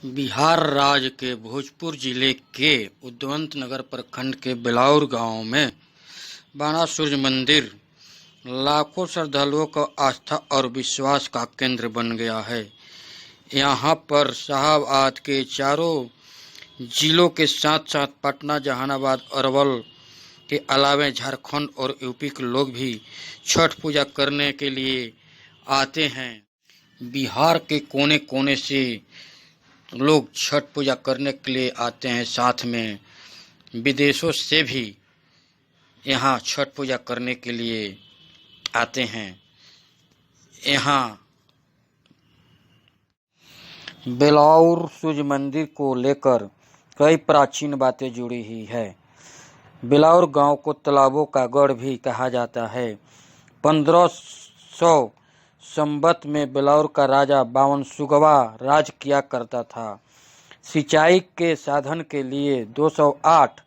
बिहार राज्य के भोजपुर जिले के उद्वंत नगर प्रखंड के बिलाउर गांव में बना सूर्य मंदिर लाखों श्रद्धालुओं का आस्था और विश्वास का केंद्र बन गया है। यहां पर शाहाबाद के चारों जिलों के साथ साथ पटना, जहानाबाद, अरवल के अलावा झारखंड और यूपी के लोग भी छठ पूजा करने के लिए आते हैं। बिहार के कोने कोने से लोग छठ पूजा करने के लिए आते हैं। साथ में विदेशों से भी यहाँ छठ पूजा करने के लिए आते हैं। यहाँ बिलाउर सूर्य मंदिर को लेकर कई प्राचीन बातें जुड़ी हुई है। बिलाउर गांव को तालाबों का गढ़ भी कहा जाता है। 1500 संवत में बिलाउर का राजा बावन सुगवा राज किया करता था। सिंचाई के साधन के लिए 208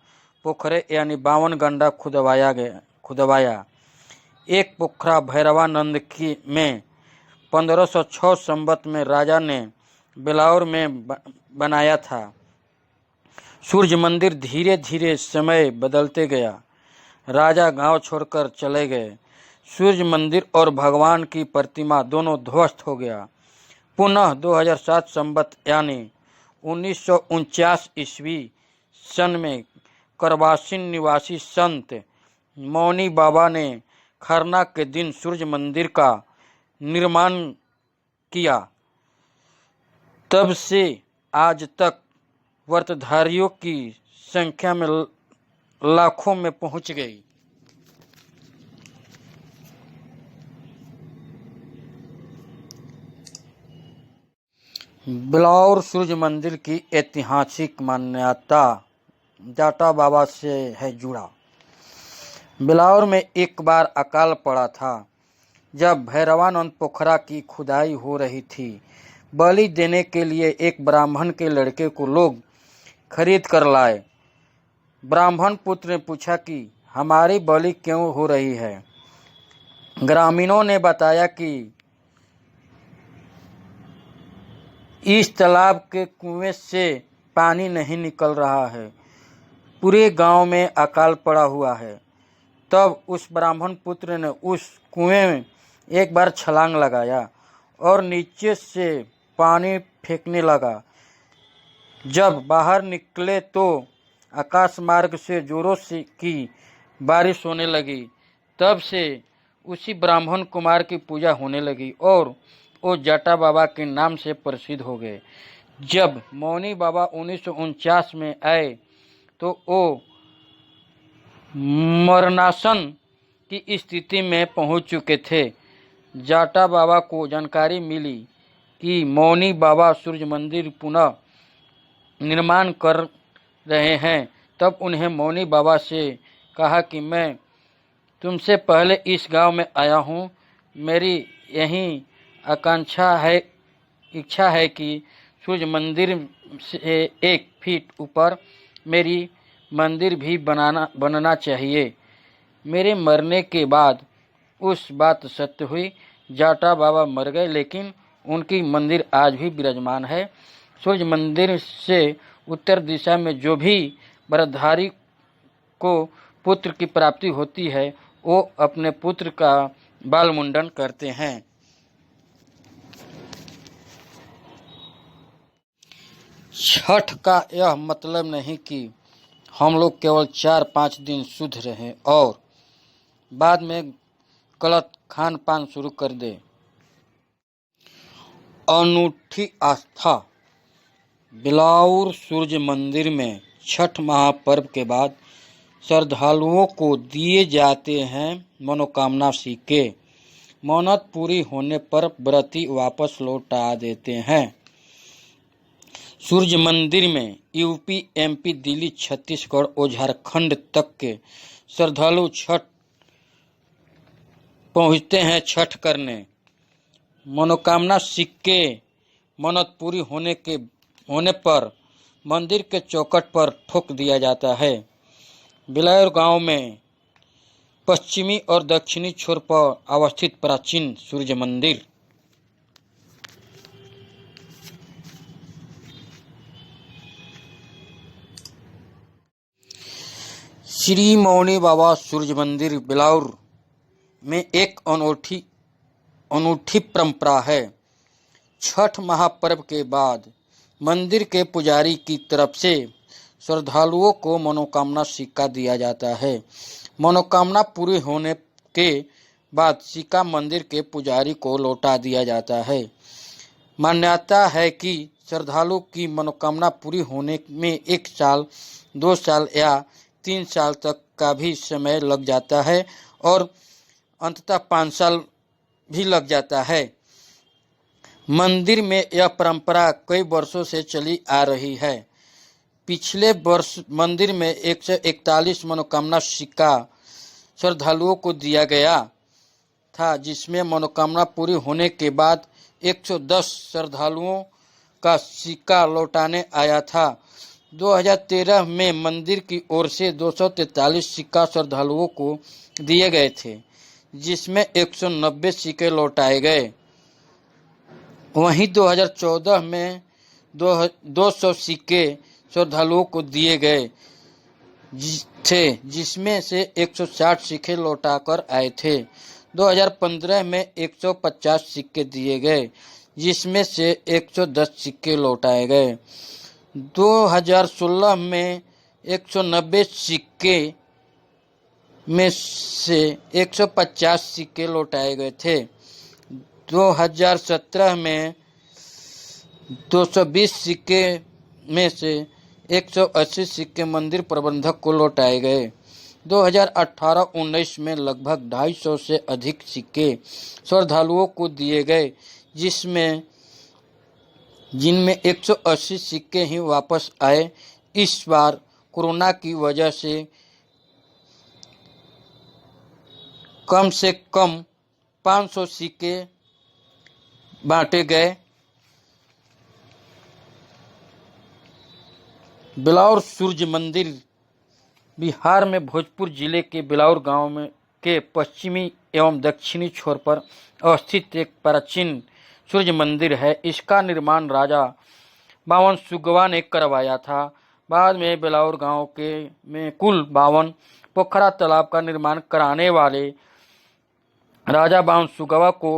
पोखरे यानी 52 गंडा खुदवाया। एक पोखरा भैरवानंद की में 1506 संवत में राजा ने बिलाउर में बनाया था। सूर्य मंदिर धीरे धीरे समय बदलते गया। राजा गांव छोड़कर चले गए। सूर्य मंदिर और भगवान की प्रतिमा दोनों ध्वस्त हो गया। पुनः 2007 संवत यानी 1949 ईस्वी सन में करवासिन निवासी संत मौनी बाबा ने खरना के दिन सूर्य मंदिर का निर्माण किया। तब से आज तक व्रतधारियों की संख्या में लाखों में पहुंच गई। बिलाउर सूर्य मंदिर की ऐतिहासिक मान्यता जाटा बाबा से है जुड़ा। बिलाउर में एक बार अकाल पड़ा था। जब भैरवानंद पोखरा की खुदाई हो रही थी, बलि देने के लिए एक ब्राह्मण के लड़के को लोग खरीद कर लाए। ब्राह्मण पुत्र ने पूछा कि हमारी बलि क्यों हो रही है। ग्रामीणों ने बताया कि इस तालाब के कुएं से पानी नहीं निकल रहा है, पूरे गांव में अकाल पड़ा हुआ है। तब उस ब्राह्मण पुत्र ने उस कुएं में एक बार छलांग लगाया और नीचे से पानी फेंकने लगा। जब बाहर निकले तो आकाश मार्ग से जोरों से की बारिश होने लगी। तब से उसी ब्राह्मण कुमार की पूजा होने लगी और वो जाटा बाबा के नाम से प्रसिद्ध हो गए। जब मौनी बाबा 1949 में आए तो वो मरणासन की स्थिति में पहुंच चुके थे। जाटा बाबा को जानकारी मिली कि मौनी बाबा सूर्य मंदिर पुनः निर्माण कर रहे हैं। तब उन्हें मौनी बाबा से कहा कि मैं तुमसे पहले इस गांव में आया हूं। मेरी यही इच्छा है कि सूर्य मंदिर से 1 फीट ऊपर मेरी मंदिर भी बनना चाहिए। मेरे मरने के बाद उस बात सत्य हुई। जाटा बाबा मर गए, लेकिन उनकी मंदिर आज भी विराजमान है। सूर्य मंदिर से उत्तर दिशा में जो भी व्रतधारी को पुत्र की प्राप्ति होती है, वो अपने पुत्र का बाल मुंडन करते हैं। छठ का यह मतलब नहीं कि हम लोग केवल 4-5 दिन शुद्ध रहें और बाद में गलत खान पान शुरू कर दें। अनूठी आस्था। बिलाउर सूर्य मंदिर में छठ महापर्व के बाद श्रद्धालुओं को दिए जाते हैं मनोकामना सिक्के। मन्नत पूरी होने पर व्रती वापस लौटा देते हैं। सूर्य मंदिर में यूपी, एमपी, दिल्ली, छत्तीसगढ़ और झारखंड तक के श्रद्धालु छठ पहुंचते हैं छठ करने। मनोकामना सिक्के मन्नत पूरी होने पर मंदिर के चौखट पर ठोक दिया जाता है। बिलाउर गांव में पश्चिमी और दक्षिणी छोर पर अवस्थित प्राचीन सूर्य मंदिर श्री मौनी बाबा सूर्य मंदिर बिलावर में एक अनूठी परंपरा है। छठ महापर्व के बाद मंदिर के पुजारी की तरफ से श्रद्धालुओं को मनोकामना सिक्का दिया जाता है। मनोकामना पूरी होने के बाद सिक्का मंदिर के पुजारी को लौटा दिया जाता है। मान्यता है कि श्रद्धालु की मनोकामना पूरी होने में 1 साल, 2 साल या 3 साल तक का भी समय लग जाता है और अंततः 5 साल भी लग जाता है। मंदिर में यह परंपरा कई वर्षों से चली आ रही है। पिछले वर्ष मंदिर में 141 मनोकामना सिक्का श्रद्धालुओं को दिया गया था, जिसमें मनोकामना पूरी होने के बाद 110 श्रद्धालुओं का सिक्का लौटाने आया था। 2013 में मंदिर की ओर से 243 सिक्का श्रद्धालुओं को दिए गए थे, जिसमें 190 सिक्के लौटाए गए। वहीं 2014 में 200 सिक्के श्रद्धालुओं को दिए गए थे, जिसमें से 160 सिक्के लौटाकर आए थे। 2015 में 150 सिक्के दिए गए, जिसमें से 110 सिक्के लौटाए गए। 2016 में 190 सिक्के में से 150 सिक्के लौटाए गए थे। 2017 में 220 सिक्के में से 180 सिक्के मंदिर प्रबंधक को लौटाए गए। 2018-19 में लगभग 250 से अधिक सिक्के श्रद्धालुओं को दिए गए, जिनमें 180 सिक्के ही वापस आए। इस बार कोरोना की वजह से कम से कम 500 सिक्के बांटे गए। बिलावर सूर्य मंदिर बिहार में भोजपुर जिले के बिलावर गांव में के पश्चिमी एवं दक्षिणी छोर पर अवस्थित एक प्राचीन सूर्य मंदिर है। इसका निर्माण राजा बावन सुगवा ने करवाया था। बाद में बिलावर गांव में कुल 52 पोखरा तालाब का निर्माण कराने वाले राजा बावन सुगवा को